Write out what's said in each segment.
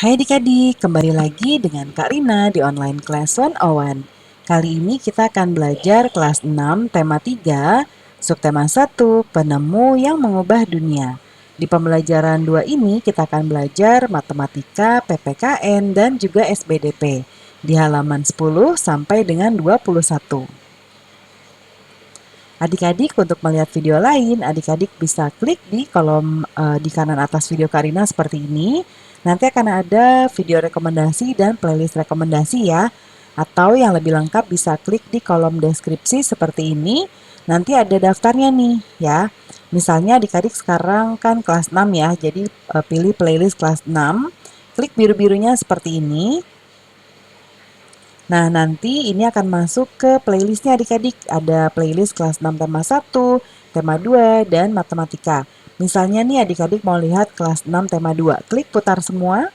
Hai adik-adik, kembali lagi dengan Kak Rina di online class 101. Kali ini kita akan belajar kelas 6, tema 3, subtema 1, penemu yang mengubah dunia. Di pembelajaran 2 ini kita akan belajar matematika, PPKN, dan juga SBDP di halaman 10 sampai dengan 21. Adik-adik untuk melihat video lain, adik-adik bisa klik di kolom di kanan atas video Karina seperti ini. Nanti akan ada video rekomendasi dan playlist rekomendasi ya. Atau yang lebih lengkap bisa klik di kolom deskripsi seperti ini. Nanti ada daftarnya nih ya. Misalnya adik-adik sekarang kan kelas 6 ya, jadi pilih playlist kelas 6. Klik biru-birunya seperti ini. Nah, nanti ini akan masuk ke playlistnya adik-adik. Ada playlist kelas 6 tema 1, tema 2, dan matematika. Misalnya nih adik-adik mau lihat kelas 6 tema 2. Klik putar semua.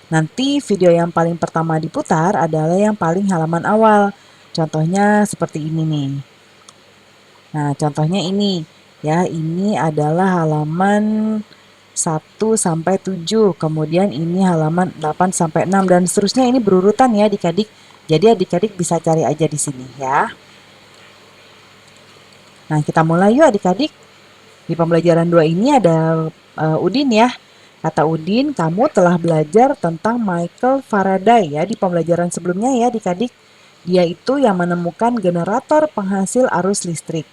Nanti video yang paling pertama diputar adalah yang paling halaman awal. Contohnya seperti ini nih. Nah, contohnya ini. Ya, ini adalah halaman 1 sampai 7, kemudian ini halaman 8 sampai 6 dan seterusnya ini berurutan ya adik-adik. Jadi adik-adik bisa cari aja di sini ya. Nah, kita mulai yuk adik-adik. Di pembelajaran 2 ini ada Udin ya. Kata Udin, kamu telah belajar tentang Michael Faraday ya di pembelajaran sebelumnya ya adik-adik. Dia itu yang menemukan generator penghasil arus listrik.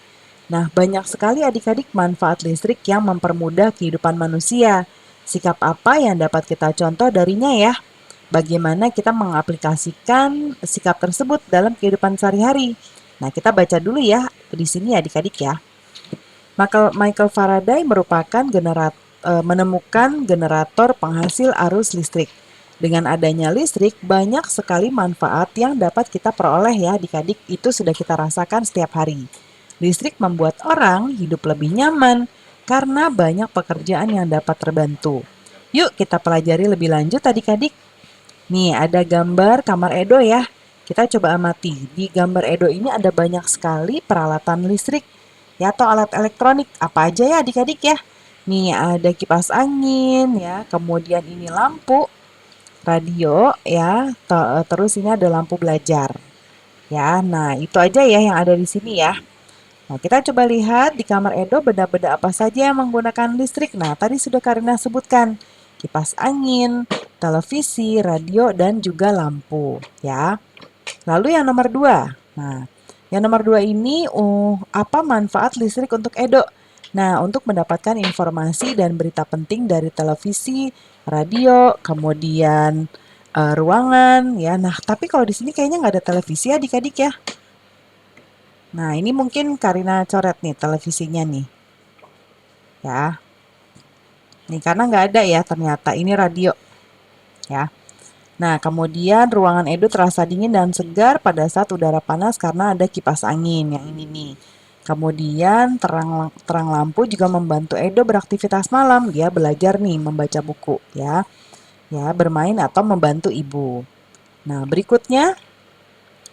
Nah, banyak sekali adik-adik manfaat listrik yang mempermudah kehidupan manusia. Sikap apa yang dapat kita contoh darinya ya? Bagaimana kita mengaplikasikan sikap tersebut dalam kehidupan sehari-hari? Nah, kita baca dulu ya di sini adik-adik ya. Michael Faraday menemukan generator penghasil arus listrik. Dengan adanya listrik, banyak sekali manfaat yang dapat kita peroleh ya adik-adik. Itu sudah kita rasakan setiap hari. Listrik membuat orang hidup lebih nyaman karena banyak pekerjaan yang dapat terbantu. Yuk kita pelajari lebih lanjut adik-adik. Nih ada gambar kamar Edo ya. Kita coba amati. Di gambar Edo ini ada banyak sekali peralatan listrik ya atau alat elektronik. Apa aja ya adik-adik ya? Nih ada kipas angin ya, kemudian ini lampu, radio ya, terus ini ada lampu belajar. Ya, nah itu aja ya yang ada di sini ya. Nah, kita coba lihat di kamar Edo benda-benda apa saja yang menggunakan listrik. Nah, tadi sudah Karina sebutkan. Kipas angin, televisi, radio, dan juga lampu. Ya. Lalu yang nomor 2. Nah, yang nomor 2 ini, apa manfaat listrik untuk Edo? Nah, untuk mendapatkan informasi dan berita penting dari televisi, radio, kemudian ruangan. Ya, nah tapi kalau di sini kayaknya nggak ada televisi ya adik-adik ya. Nah, ini mungkin Karina coret nih televisinya nih. Ya. Nih, karena nggak ada ya ternyata. Ini radio. Ya. Nah, kemudian ruangan Edo terasa dingin dan segar pada saat udara panas karena ada kipas angin. Yang ini nih. Kemudian terang lampu juga membantu Edo beraktivitas malam. Dia belajar nih membaca buku. Ya. Ya, bermain atau membantu ibu. Nah, berikutnya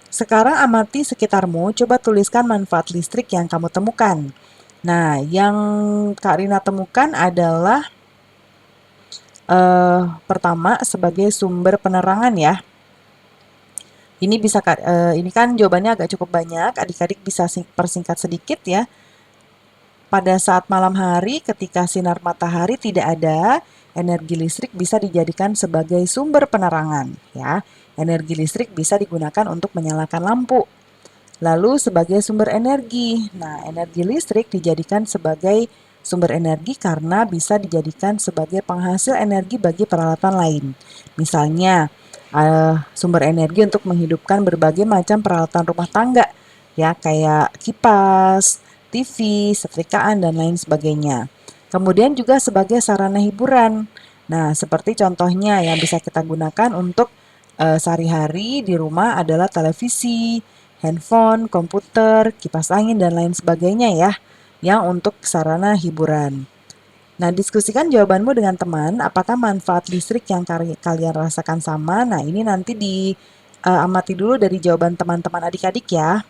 sekarang amati sekitarmu, coba tuliskan manfaat listrik yang kamu temukan. Nah, yang Kak Rina temukan adalah pertama sebagai sumber penerangan ya. Ini kan jawabannya agak cukup banyak. Adik-adik bisa persingkat sedikit ya. Pada saat malam hari, ketika sinar matahari tidak ada, energi listrik bisa dijadikan sebagai sumber penerangan ya. Energi listrik bisa digunakan untuk menyalakan lampu. Lalu sebagai sumber energi. Nah, energi listrik dijadikan sebagai sumber energi karena bisa dijadikan sebagai penghasil energi bagi peralatan lain. Misalnya, sumber energi untuk menghidupkan berbagai macam peralatan rumah tangga, ya kayak kipas, TV, setrikaan, dan lain sebagainya. Kemudian juga sebagai sarana hiburan. Nah, seperti contohnya yang bisa kita gunakan untuk sehari-hari di rumah adalah televisi, handphone, komputer, kipas angin, dan lain sebagainya ya, yang untuk sarana hiburan. Nah, diskusikan jawabanmu dengan teman, apakah manfaat listrik yang kalian rasakan sama? Nah, ini nanti diamati dulu dari jawaban teman-teman adik-adik ya.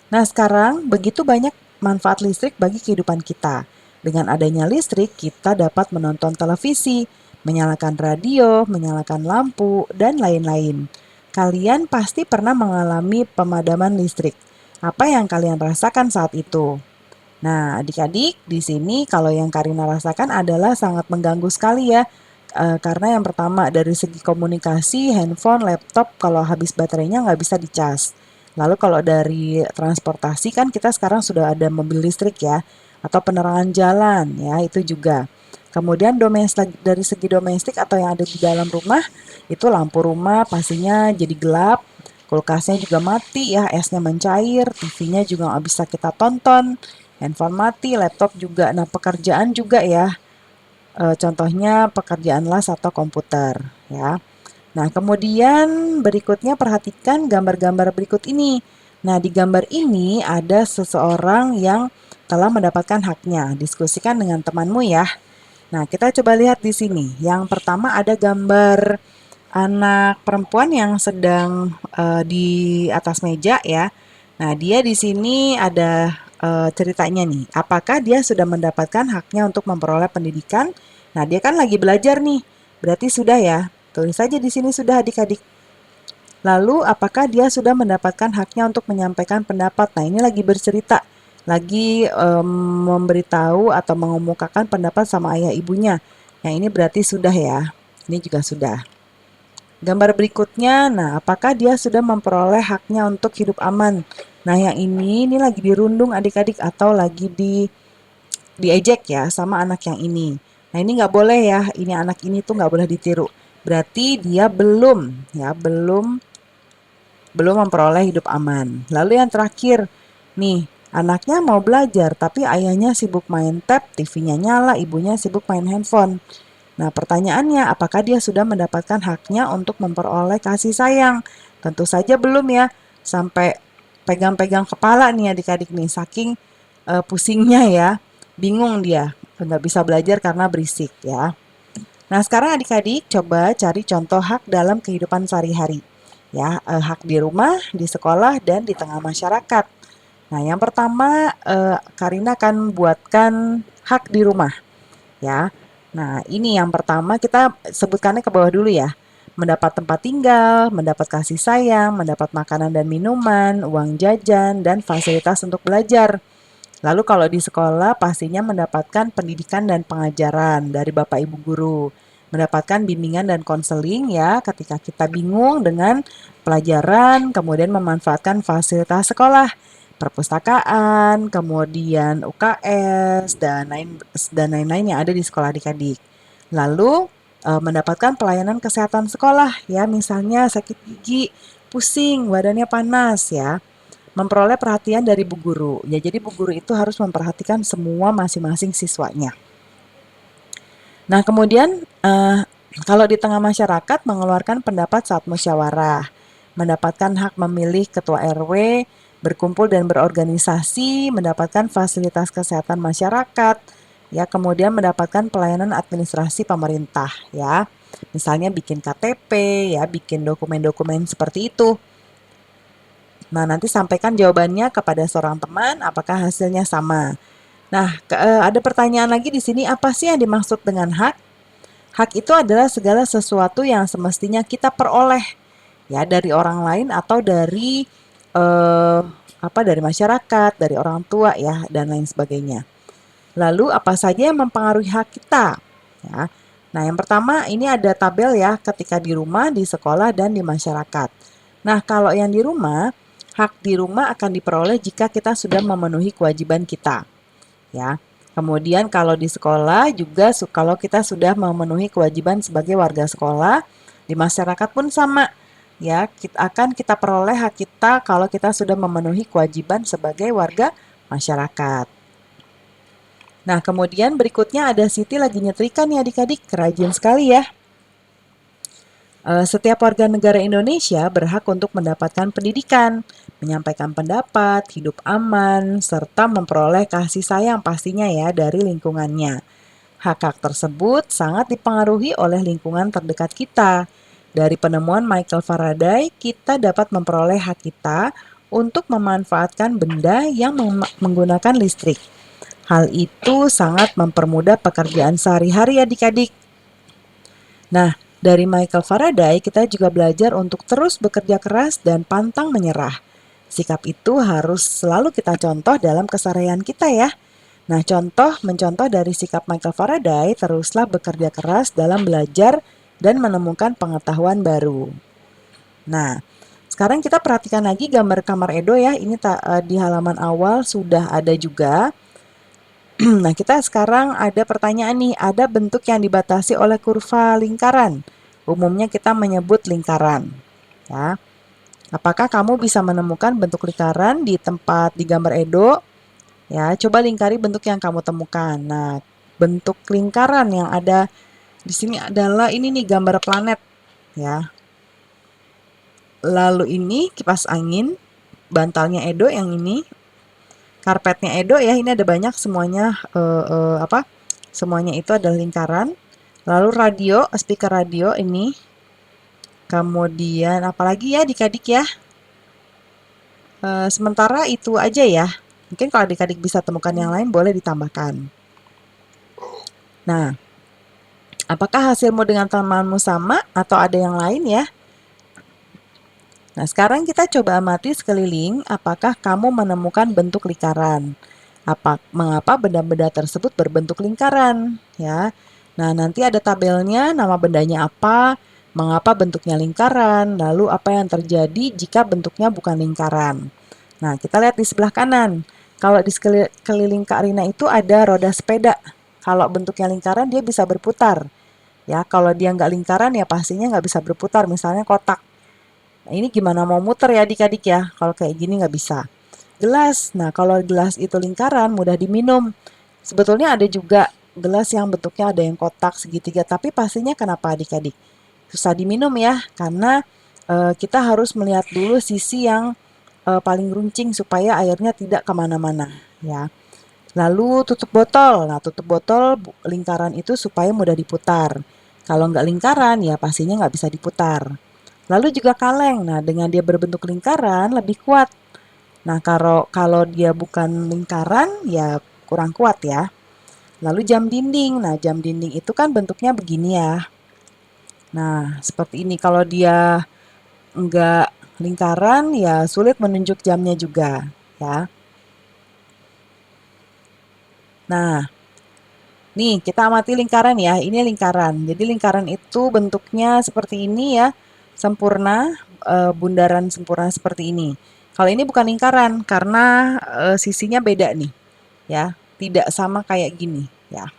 Nah, sekarang begitu banyak manfaat listrik bagi kehidupan kita. Dengan adanya listrik, kita dapat menonton televisi, menyalakan radio, menyalakan lampu, dan lain-lain. Kalian pasti pernah mengalami pemadaman listrik. Apa yang kalian rasakan saat itu? Nah, adik-adik, di sini kalau yang Karina rasakan adalah sangat mengganggu sekali ya. Karena yang pertama dari segi komunikasi, handphone, laptop, kalau habis baterainya nggak bisa dicas. Lalu kalau dari transportasi kan kita sekarang sudah ada mobil listrik ya, atau penerangan jalan ya, itu juga. Kemudian dari segi domestik atau yang ada di dalam rumah, itu lampu rumah pastinya jadi gelap, kulkasnya juga mati ya, esnya mencair, TV-nya juga nggak bisa kita tonton, handphone mati, laptop juga. Nah, pekerjaan juga ya, contohnya pekerjaan las atau komputer ya. Nah, kemudian berikutnya perhatikan gambar-gambar berikut ini. Nah, di gambar ini ada seseorang yang telah mendapatkan haknya. Diskusikan dengan temanmu ya. Nah, kita coba lihat di sini. Yang pertama ada gambar anak perempuan yang sedang di atas meja ya. Nah, dia di sini ada ceritanya nih. Apakah dia sudah mendapatkan haknya untuk memperoleh pendidikan? Nah, dia kan lagi belajar nih. Berarti sudah ya. Tulis saja di sini sudah adik-adik. Lalu, apakah dia sudah mendapatkan haknya untuk menyampaikan pendapat? Nah, ini lagi bercerita, lagi memberitahu atau mengemukakan pendapat sama ayah ibunya. Yang ini berarti sudah ya. Ini juga sudah. Gambar berikutnya, nah apakah dia sudah memperoleh haknya untuk hidup aman? Nah, yang ini lagi dirundung adik-adik atau lagi diejek ya sama anak yang ini. Nah, ini nggak boleh ya, ini anak ini tuh nggak boleh ditiru. Berarti dia belum memperoleh hidup aman. Lalu yang terakhir, nih anaknya mau belajar tapi ayahnya sibuk main tab, TV-nya nyala, ibunya sibuk main handphone. Nah, pertanyaannya, apakah dia sudah mendapatkan haknya untuk memperoleh kasih sayang? Tentu saja belum ya. Sampai pegang-pegang kepala nih adik-adik nih, saking pusingnya ya. Bingung dia, nggak bisa belajar karena berisik ya. Nah, sekarang adik-adik coba cari contoh hak dalam kehidupan sehari-hari. Ya, hak di rumah, di sekolah, dan di tengah masyarakat. Nah, yang pertama, Karina akan buatkan hak di rumah. Ya. Nah, ini yang pertama kita sebutkannya ke bawah dulu ya. Mendapat tempat tinggal, mendapat kasih sayang, mendapat makanan dan minuman, uang jajan, dan fasilitas untuk belajar. Lalu kalau di sekolah pastinya mendapatkan pendidikan dan pengajaran dari Bapak Ibu guru. Mendapatkan bimbingan dan konseling ya ketika kita bingung dengan pelajaran, kemudian memanfaatkan fasilitas sekolah, perpustakaan, kemudian UKS dan lain-lain yang ada di sekolah adik-adik. Lalu mendapatkan pelayanan kesehatan sekolah ya, misalnya sakit gigi, pusing, badannya panas ya. Memperoleh perhatian dari bu guru. Ya, jadi bu guru itu harus memperhatikan semua masing-masing siswanya. Nah, kemudian kalau di tengah masyarakat mengeluarkan pendapat saat musyawarah, mendapatkan hak memilih ketua RW, berkumpul dan berorganisasi, mendapatkan fasilitas kesehatan masyarakat, ya, kemudian mendapatkan pelayanan administrasi pemerintah, ya. Misalnya bikin KTP, ya, bikin dokumen-dokumen seperti itu. Nah, nanti sampaikan jawabannya kepada seorang teman, apakah hasilnya sama. Nah, ada pertanyaan lagi di sini, apa sih yang dimaksud dengan hak? Hak itu adalah segala sesuatu yang semestinya kita peroleh ya dari orang lain atau dari dari masyarakat, dari orang tua ya dan lain sebagainya. Lalu apa saja yang mempengaruhi hak kita? Ya. Nah, yang pertama ini ada tabel ya ketika di rumah, di sekolah dan di masyarakat. Nah, kalau yang di rumah, hak di rumah akan diperoleh jika kita sudah memenuhi kewajiban kita. Ya. Kemudian kalau di sekolah juga kalau kita sudah memenuhi kewajiban sebagai warga sekolah, di masyarakat pun sama. Ya, kita peroleh hak kita kalau kita sudah memenuhi kewajiban sebagai warga masyarakat. Nah, kemudian berikutnya ada Siti lagi nyetrika nih adik-adik, rajin sekali ya. Setiap warga negara Indonesia berhak untuk mendapatkan pendidikan, menyampaikan pendapat, hidup aman, serta memperoleh kasih sayang pastinya ya dari lingkungannya. Hak-hak tersebut sangat dipengaruhi oleh lingkungan terdekat kita. Dari penemuan Michael Faraday, kita dapat memperoleh hak kita untuk memanfaatkan benda yang menggunakan listrik. Hal itu sangat mempermudah pekerjaan sehari-hari adik-adik. Nah, dari Michael Faraday kita juga belajar untuk terus bekerja keras dan pantang menyerah. Sikap itu harus selalu kita contoh dalam keseharian kita ya. Nah, mencontoh dari sikap Michael Faraday, teruslah bekerja keras dalam belajar dan menemukan pengetahuan baru. Nah, sekarang kita perhatikan lagi gambar kamar Edo ya. Ini di halaman awal sudah ada juga. Nah, kita sekarang ada pertanyaan nih, ada bentuk yang dibatasi oleh kurva lingkaran. Umumnya kita menyebut lingkaran. Ya. Apakah kamu bisa menemukan bentuk lingkaran di tempat di gambar Edo? Ya, coba lingkari bentuk yang kamu temukan. Nah, bentuk lingkaran yang ada di sini adalah ini nih gambar planet, ya. Lalu ini kipas angin, bantalnya Edo yang ini, karpetnya Edo ya, ini ada banyak semuanya semuanya itu adalah lingkaran. Lalu radio, speaker radio ini. Kemudian apalagi ya adik-adik ya? Sementara itu aja ya. Mungkin kalau adik-adik bisa temukan yang lain boleh ditambahkan. Nah, apakah hasilmu dengan temanmu sama atau ada yang lain ya? Nah, sekarang kita coba amati sekeliling apakah kamu menemukan bentuk lingkaran. Mengapa benda-benda tersebut berbentuk lingkaran ya? Nah, nanti ada tabelnya, nama bendanya apa, mengapa bentuknya lingkaran, lalu apa yang terjadi jika bentuknya bukan lingkaran. Nah, kita lihat di sebelah kanan. Kalau di sekeliling Kak Rina itu ada roda sepeda. Kalau bentuknya lingkaran dia bisa berputar. Ya, kalau dia nggak lingkaran ya pastinya nggak bisa berputar. Misalnya kotak. Nah, ini gimana mau muter ya adik-adik ya? Kalau kayak gini nggak bisa. Gelas. Nah, kalau gelas itu lingkaran mudah diminum. Sebetulnya ada juga gelas yang bentuknya ada yang kotak segitiga. Tapi pastinya kenapa adik-adik? Susah diminum ya. Karena kita harus melihat dulu sisi yang paling runcing supaya airnya tidak kemana-mana ya. Lalu tutup botol. Nah, tutup botol lingkaran itu supaya mudah diputar. Kalau nggak lingkaran ya pastinya nggak bisa diputar. Lalu juga kaleng. Nah, dengan dia berbentuk lingkaran lebih kuat. Nah, kalau dia bukan lingkaran ya kurang kuat ya. Lalu jam dinding. Nah, jam dinding itu kan bentuknya begini ya. Nah, seperti ini. Kalau dia enggak lingkaran ya sulit menunjuk jamnya juga ya. Nah, nih kita amati lingkaran ya. Ini lingkaran. Jadi lingkaran itu bentuknya seperti ini ya. Sempurna, bundaran sempurna seperti ini. Kalau ini bukan lingkaran karena sisinya beda nih ya. Tidak sama kayak gini ya.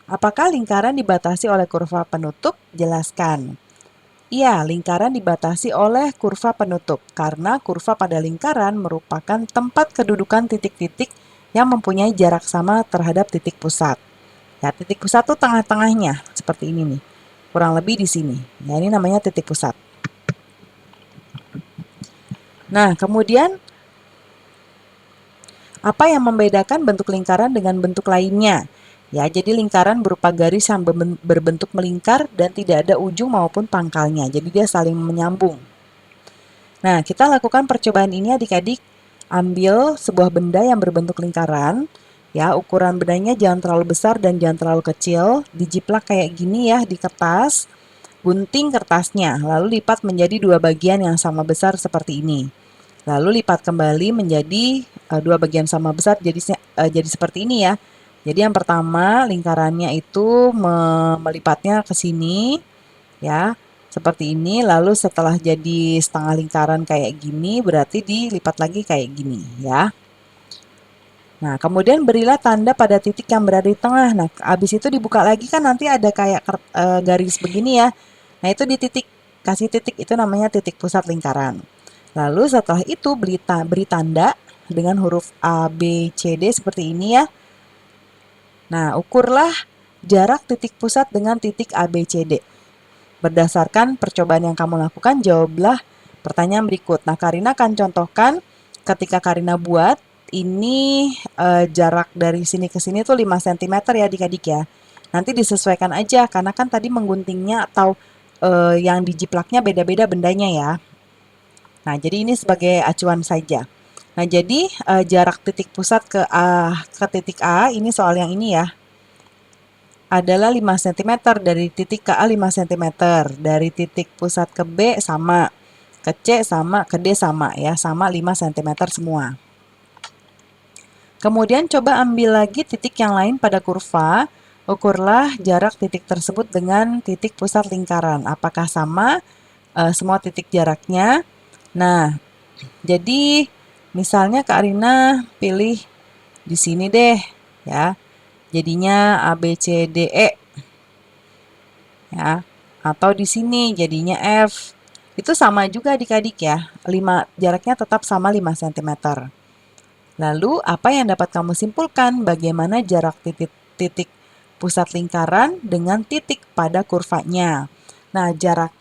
Apakah lingkaran dibatasi oleh kurva penutup? Jelaskan. Iya, lingkaran dibatasi oleh kurva penutup karena kurva pada lingkaran merupakan tempat kedudukan titik-titik yang mempunyai jarak sama terhadap titik pusat. Ya, titik pusat tuh tengah-tengahnya seperti ini nih. Kurang lebih di sini. Ya, ini namanya titik pusat. Nah, kemudian apa yang membedakan bentuk lingkaran dengan bentuk lainnya? Ya, jadi lingkaran berupa garis yang berbentuk melingkar dan tidak ada ujung maupun pangkalnya. Jadi dia saling menyambung. Nah, kita lakukan percobaan ini adik-adik. Ambil sebuah benda yang berbentuk lingkaran. Ya, ukuran bendanya jangan terlalu besar dan jangan terlalu kecil. Dijiplak kayak gini ya di kertas. Gunting kertasnya, lalu lipat menjadi dua bagian yang sama besar seperti ini. Lalu lipat kembali menjadi dua bagian sama besar jadi seperti ini ya. Jadi yang pertama lingkarannya itu melipatnya ke sini ya, seperti ini. Lalu setelah jadi setengah lingkaran kayak gini berarti dilipat lagi kayak gini ya. Nah, kemudian berilah tanda pada titik yang berada di tengah. Nah, habis itu dibuka lagi kan nanti ada kayak garis begini ya. Nah, itu di titik, kasih titik, itu namanya titik pusat lingkaran. Lalu setelah itu beri tanda dengan huruf A, B, C, D seperti ini ya. Nah, ukurlah jarak titik pusat dengan titik A, B, C, D. Berdasarkan percobaan yang kamu lakukan, jawablah pertanyaan berikut. Nah, Karina akan contohkan ketika Karina buat, ini jarak dari sini ke sini tuh 5 cm ya adik-adik ya. Nanti disesuaikan aja, karena kan tadi mengguntingnya atau yang dijiplaknya beda-beda bendanya ya. Nah, jadi ini sebagai acuan saja. Nah, jadi jarak titik pusat ke titik A, ini soal yang ini ya, adalah 5 cm. Dari titik ke A 5 cm. Dari titik pusat ke B sama, ke C sama, ke D sama ya, sama 5 cm semua. Kemudian coba ambil lagi titik yang lain pada kurva, ukurlah jarak titik tersebut dengan titik pusat lingkaran. Apakah sama semua titik jaraknya? Nah, jadi misalnya Kak Arina pilih di sini deh ya. Jadinya A, B, C, D, E ya. Atau di sini jadinya F. Itu sama juga adik-adik ya. Jaraknya tetap sama 5 cm. Lalu, apa yang dapat kamu simpulkan? Bagaimana jarak titik pusat lingkaran dengan titik pada kurvanya? Nah, jarak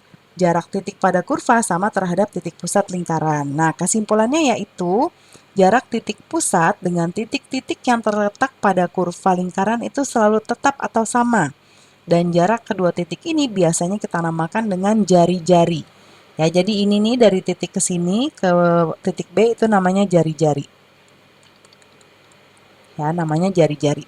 titik pada kurva sama terhadap titik pusat lingkaran. Nah, kesimpulannya yaitu jarak titik pusat dengan titik-titik yang terletak pada kurva lingkaran itu selalu tetap atau sama. Dan jarak kedua titik ini biasanya kita namakan dengan jari-jari. Ya, jadi ini nih dari titik ke sini ke titik B itu namanya jari-jari. Ya, namanya jari-jari.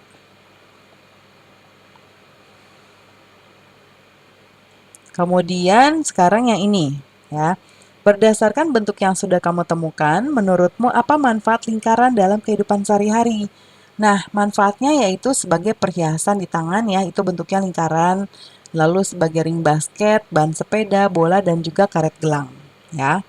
Kemudian sekarang yang ini, ya. Berdasarkan bentuk yang sudah kamu temukan, menurutmu apa manfaat lingkaran dalam kehidupan sehari-hari? Nah, manfaatnya yaitu sebagai perhiasan di tangan ya, itu bentuknya lingkaran, lalu sebagai ring basket, ban sepeda, bola, dan juga karet gelang, ya.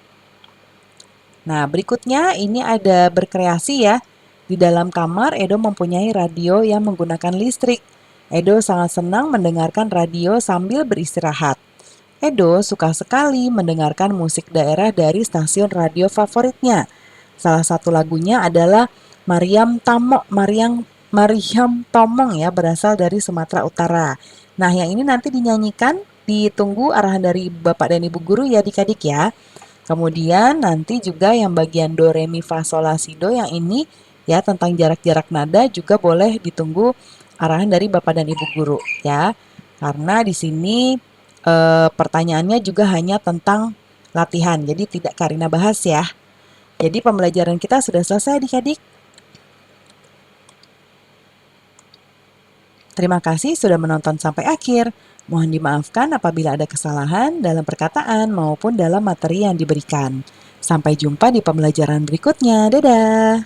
Nah, berikutnya ini ada berkreasi ya. Di dalam kamar, Edo mempunyai radio yang menggunakan listrik. Edo sangat senang mendengarkan radio sambil beristirahat. Edo suka sekali mendengarkan musik daerah dari stasiun radio favoritnya. Salah satu lagunya adalah Mariam Tomong ya, berasal dari Sumatera Utara. Nah, yang ini nanti dinyanyikan, ditunggu arahan dari Bapak dan Ibu guru ya adik-adik ya. Kemudian nanti juga yang bagian do, re, mi, fa, sol, la, si, do yang ini ya tentang jarak-jarak nada juga boleh ditunggu arahan dari Bapak dan Ibu guru ya. Karena di sini pertanyaannya juga hanya tentang latihan, jadi tidak Karina bahas ya. Jadi pembelajaran kita sudah selesai adik-adik. Terima kasih sudah menonton sampai akhir. Mohon dimaafkan apabila ada kesalahan dalam perkataan maupun dalam materi yang diberikan. Sampai jumpa di pembelajaran berikutnya. Dadah!